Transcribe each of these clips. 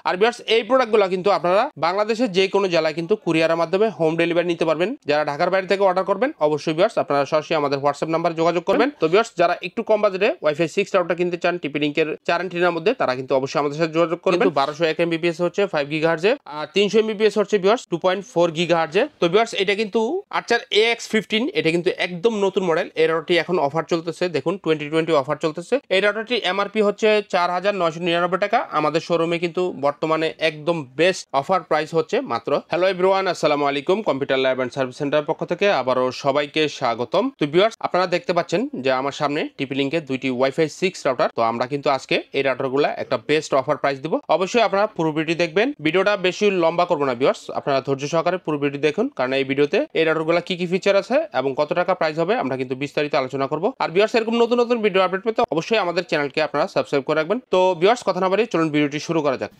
আর viewers এই প্রোডাক্টগুলো কিন্তু আপনারা বাংলাদেশের যে কোনো জেলায় কিন্তু কুরিয়ারের মাধ্যমে হোম ডেলিভারি নিতে পারবেন। যারা ঢাকার বাইরে থেকে অর্ডার করবেন অবশ্যই ভিউয়ার্স আপনারা সরাসরি আমাদের হোয়াটসঅ্যাপ নাম্বার যোগাযোগ করবেন। তো ভিউয়ার্স যারা একটু কম বাজেটে ওয়াইফাই 6 রাউটার কিনতে চান টিপি লিংকের 4 অ্যান্টেনার মধ্যে, তারা কিন্তু অবশ্যই আমাদের সাথে যোগাযোগ করবেন। 1201 এমবিপিএস হচ্ছে 5 গিগাহার্টজে, আর 300 এমবিপিএস হচ্ছে ভিউয়ার্স 2.4 গিগাহার্টজে। তো ভিউয়ার্স এটা কিন্তু আর্চার AX15, এটা কিন্তু একদম নতুন মডেল। এই রাউটারটি এখন অফার চলতেছে, দেখুন 2020 অফার চলতেছে। এই রাউটারটি এমআরপি হচ্ছে 4999 টাকা। আমাদের শোরুমে কিন্তু বর্তমানে একদম বেস্ট অফার প্রাইস হচ্ছে মাত্র। হ্যালো এভরিওয়ান, আসসালামু আলাইকুম। কম্পিউটার ল্যাব এন্ড সার্ভিস সেন্টারের পক্ষ থেকে আবারও সবাইকে স্বাগতম। তো ভিউয়ার্স আপনারা দেখতে পাচ্ছেন যে আমার সামনে টিপি লিংকের দুইটি ওয়াইফাই 6 রাউটার। তো আমরা কিন্তু আজকে এই রাউটারগুলো একটা বেস্ট অফার প্রাইস দিব। অবশ্যই আপনারা পুরো ভিডিও দেখবেন, ভিডিওটা বেশি লম্বা করবো না ভিউয়ার্স, আপনারা ধৈর্য সহকারে পুরো ভিডিও দেখুন, কারণ এই ভিডিওতে এই রাউটারগুলো কি কি ফিচার আছে এবং কত টাকা প্রাইস হবে আমরা কিন্তু বিস্তারিত আলোচনা করব। আর ভিউয়ার্স এরকম নতুন নতুন ভিডিও আপডেট পেতে অবশ্যই আমাদের চ্যানেলকে আপনারা সাবস্ক্রাইব করে রাখবেন। তো ভিউয়ার্স কথা না বাড়িয়ে চলুন ভিডিওটি শুরু করা যাক।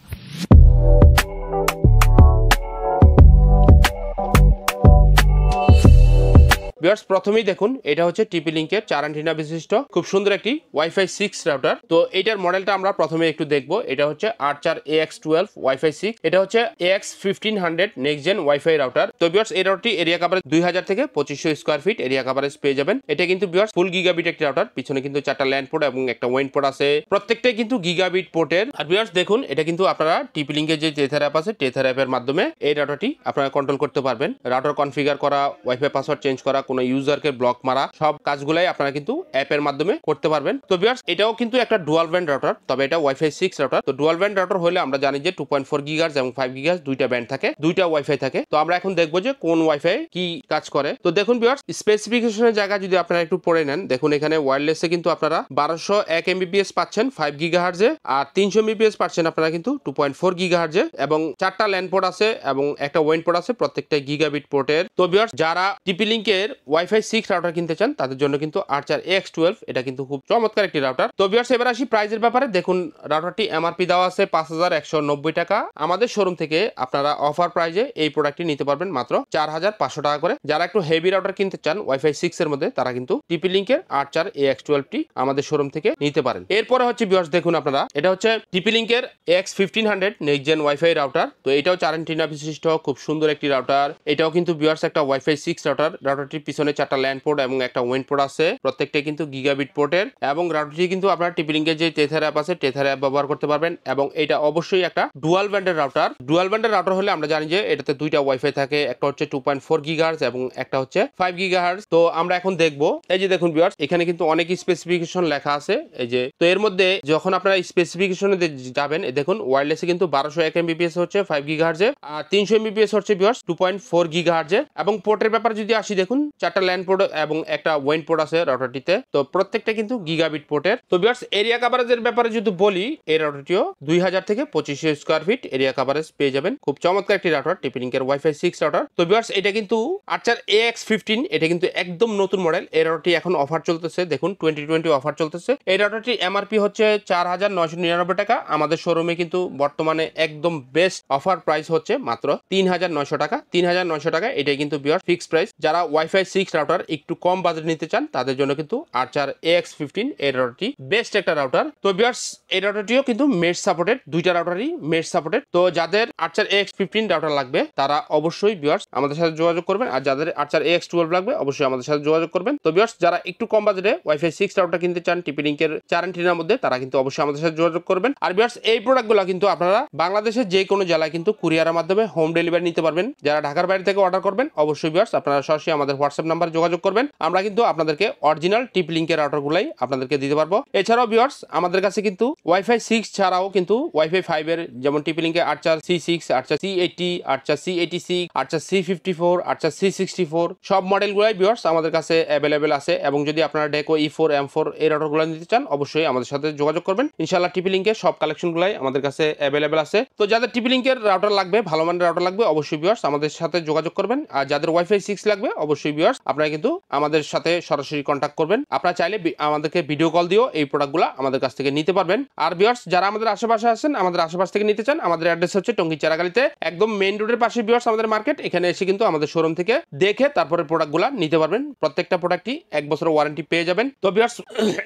ভিউয়ার্স প্রথমেই দেখুন এটা হচ্ছে টিপি লিংকের 4 অ্যান্টেনা বিশিষ্ট খুব সুন্দর একটি ওয়াইফাই 6 রাউটার। তো এটার মডেলটা আমরা প্রথমে একটু দেখব। এটা হচ্ছে আর্চার AX12 ওয়াইফাই 6, এটা হচ্ছে AX1500 next gen wifi router. তো ভিউয়ার্স এই রাউটারটি এরিয়া কভারেজ 2000 থেকে 2500 স্কয়ার ফিট এরিয়া কভারেজ পেয়ে যাবেন। এটা কিন্তু ভিউয়ার্স ফুল গিগাবিট একটি রাউটার, পিছনে কিন্তু 4টা ল্যান্ড পোর্ট এবং একটা ওয়েন পোর্ট আছে, প্রত্যেকটাই কিন্তু গিগাবিট পোর্টের। আর ভিউয়ার্স দেখুন এটা কিন্তু আপনারা টিপি লিংকের যে টেথার অ্যাপ আছে, টেথার অ্যাপের মাধ্যমে এই রাউটারটি আপনারা কন্ট্রোল করতে পারবেন। রাউটার কনফিগার করা, ওয়াইফাই পাসওয়ার্ড চেঞ্জ করা, কোনো ইউজারকে ব্লক মারা, সব কাজগুলাই আপনারা কিন্তু অ্যাপের মাধ্যমে করতে পারবেন। তো ভিউয়ার্স এটাও কিন্তু একটা ডুয়াল ব্যান্ড রাউটার, তবে এটা ওয়াইফাই 6 রাউটার। তো ডুয়াল ব্যান্ড রাউটার হলে আমরা জানি যে 2.4 গিগাহার্টজ এবং 5 গিগাহার্টজ দুইটা ব্যান্ড থাকে, দুইটা ওয়াইফাই থাকে। তো আমরা এখন দেখবো যে কোন ওয়াইফাই কি কাজ করে। তো দেখুন ভিউয়ার্স স্পেসিফিকেশনের জায়গা যদি আপনারা একটু পড়ে নেন, দেখুন এখানে ওয়্যারলেসে কিন্তু আপনারা 1201 এমবিপিএস পাচ্ছেন 5 গিগাহার্টজে, আর 300 এমবিপিএস পাচ্ছেন আপনারা কিন্তু 2.4 গিগাহার্টজে, এবং 4টা ল্যান্ড পোর্ট আছে এবং একটা ওয়েন পোর্ট আছে, প্রত্যেকটা গিগাবিট পোর্টের। তো ভিউয়ার্স যারা টিপি লিংকের ওয়াইফাই 6 রাউটার কিনতে চান তাদের জন্য কিন্তু আর্চার AX12 এটা কিন্তু খুব চমৎকার একটি রাউটার। তো ভিউয়ার্স এবার আসি প্রাইসের ব্যাপারে। দেখুন রাউটারটি এমআরপি দেওয়া আছে 5190 টাকা। আমাদের শোরুম থেকে আপনারা অফার প্রাইজে এই প্রোডাক্টটি নিতে পারবেন মাত্র 4500 টাকা করে। যারা একটু হেভি রাউটার কিনতে চান ওয়াইফাই 6 এর মধ্যে, তারা কিন্তু টিপি লিংকের আর্চার AX12 টি আমাদের শোরুম থেকে নিতে পারেন। এরপরে হচ্ছে ভিউয়ার্স দেখুন আপনারা, এটা হচ্ছে টিপি লিংকের AX1500 next gen wifi router. তো এটাও 4 অ্যান্টেনা বিশিষ্ট খুব সুন্দর একটি রাউটার। এটাও কিন্তু ভিউয়ার্স একটা ওয়াইফাই 6 রাউটার। রাউটারটির পিছনে 4টা ল্যান্ড পোর্ট এবং একটা ওয়েন পোর্ট আছে, প্রত্যেকটা কিন্তু গিগাবিট পোর্টের, এবং রাউটারটি কিন্তু আপনারা টিপি লিংকের যে টেথার অ্যাপ আছে টেথার অ্যাপ ব্যবহার করতে পারবেন। এবং এটা অবশ্যই একটা ডুয়াল ব্যান্ডের রাউটার। ডুয়াল ব্যান্ডের রাউটার হলে আমরা জানি যে এটাতে দুইটা ওয়াইফাই থাকে, একটা হচ্ছে 2.4 গিগাহার্টজ এবং একটা হচ্ছে 5 গিগাহার্টজ। তো আমরা এখন দেখবো, এই যে দেখুন ভিউয়ার্স এখানে কিন্তু অনেক স্পেসিফিকেশন লেখা আছে। এই যে তো এর মধ্যে যখন আপনারা স্পেসিফিকেশনে যাবেন, দেখুন ওয়্যারলেসে কিন্তু 1201 এমবিপিএস হচ্ছে 5 গিগাহার্টজে, আর 300 এমবিপিএস হচ্ছে ভিউয়ার্স 2.4 গিগাহার্টজে। এবং পোর্টের ব্যাপারে যদি আসি, দেখুন 4টা ল্যান্ড পোর্ট এবং একটা ওয়েন পোর্ট আছে রাউটারটিতে, তো প্রত্যেকটা কিন্তু গিগাবিট পোর্টের। তো ভিউয়ার্স এরিয়া কভারেজের ব্যাপারে যদি বলি, এই রাউটারটিও 2000 থেকে 2500 স্কয়ার ফিট এরিয়া কভারেজ পেয়ে যাবেন। খুব চমৎকার একটি রাউটার, টিপি লিংকের ওয়াইফাই 6 রাউটার। তো ভিউয়ার্স এটা কিন্তু আর্চার AX15, এটা কিন্তু একদম নতুন মডেল। এই রাউটারটি এখন অফার চলতেছে, দেখুন 2020 অফার চলতেছে। এই রাউটারটি এমআরপি হচ্ছে 4999 টাকা। আমাদের শোরুমে কিন্তু বর্তমানে একদম বেস্ট অফার প্রাইস হচ্ছে মাত্র 3900 টাকা। 3900 টাকা এটাই কিন্তু ভিউয়ার্স ফিক্সড প্রাইস। যারা ওয়াইফাই 6 রাউটার একটু কম বাজেট নিতে চান তাদের জন্য কিন্তু আর্চার AX15 এই রাউটারটি বেস্ট একটা রাউটার। তো ভিউয়ার্স এই রাউটারটিও কিন্তু মেশ সাপোর্টেড, দুইটা রাউটারই মেশ সাপোর্টেড। তো যাদের আর্চার AX15 রাউটার লাগবে তারা অবশ্যই ভিউয়ার্স আমাদের সাথে যোগাযোগ করবেন, আর যাদের আর্চার AX12 লাগবে অবশ্যই আমাদের সাথে যোগাযোগ করবেন। তো ভিউয়ার্স যারা একটু কম বাজেটে ওয়াইফাই 6 রাউটার কিনতে চান টিপি লিংকের 4 অ্যান্টেনার মধ্যে, তারা কিন্তু অবশ্যই আমাদের সাথে যোগাযোগ করবেন। আর ভিউয়ার্স এই প্রোডাক্টগুলো কিন্তু আপনারা বাংলাদেশের যে কোনো জেলায় কিন্তু কুরিয়ারের মাধ্যমে হোম ডেলিভারি নিতে পারবেন। যারা ঢাকার বাইরে থেকে অর্ডার করবেন অবশ্যই ভিউয়ার্স আপনারা সরাসরি আমাদের হোয়াটসঅ্যাপ নাম্বার যোগাযোগ করবেন। আমরা কিন্তু আপনাদেরকে অরিজিনাল টিপি লিংকের রাউটারগুলাই আপনাদেরকে দিতে পারবো। এছাড়াও ভিউয়ার্স আমাদের কাছে কিন্তু ওয়াইফাই 6 ছাড়াও কিন্তু ওয়াইফাই 5 এর, যেমন টিপি লিংকে আর্চার C6, আর্চার C80, আর্চার C86, আর্চার C54, আর্চার C64 সব মডেলগুলাই ভিউয়ার্স আমাদের কাছে অ্যাভেলেবেল আছে। এবং যদি আপনারা ডেকো E4 M4 এই রাউটারগুলো নিতে চান অবশ্যই আমাদের সাথে যোগাযোগ করবেন। ইনশাআল্লাহ টিপি লিংকের সব কালেকশনগুলাই আমাদের কাছে অ্যাভেলেবেল আছে। তো যাদের টিপি লিংকের রাউটার লাগবে, ভালো মানের রাউটার লাগবে, অবশ্যই ভিউয়ার্স আমাদের সাথে যোগাযোগ করবেন। আর যাদের ওয়াইফাই 6 লাগবে অবশ্যই ভিউয়ার্স আপনারা কিন্তু আমাদের সাথে সরাসরি কন্ট্যাক্ট করবেন। আপনারা চাইলে আমাদেরকে ভিডিও কল দিয়েও এই প্রোডাক্টগুলো আমাদের কাছ থেকে নিতে পারবেন। আর ভিউয়ার্স যারা আমাদের আশেপাশে আছেন, আমাদের আশেপাশ থেকে নিতে চান, আমাদের অ্যাড্রেস হচ্ছে টঙ্গী চেরাগালিতে, একদম মেইন রোডের পাশে ভিউয়ার্স আমাদের মার্কেট। এখানে এসে কিন্তু আমাদের শোরুম থেকে দেখে তারপরে প্রোডাক্টগুলো নিতে পারবেন। প্রত্যেকটা প্রোডাক্টই 1 বছরের ওয়ারেন্টি পেয়ে যাবেন। তো ভিউয়ার্স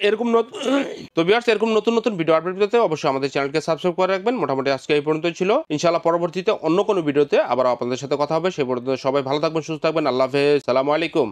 এরকম নতুন নতুন ভিডিও আপডেট পেতে অবশ্যই আমাদের চ্যানেলকে সাবস্ক্রাইব করে রাখবেন। মোটামুটি আজকে এই পর্যন্ত ছিল। ইনশাআল্লাহ পরবর্তীতে অন্য কোনো ভিডিওতে আবার আপনাদের সাথে কথা হবে। সেই পর্যন্ত সবাই ভালো থাকবেন, সুস্থ থাকবেন। আল্লাহ হাফেজ, সালামু আলাইকুম।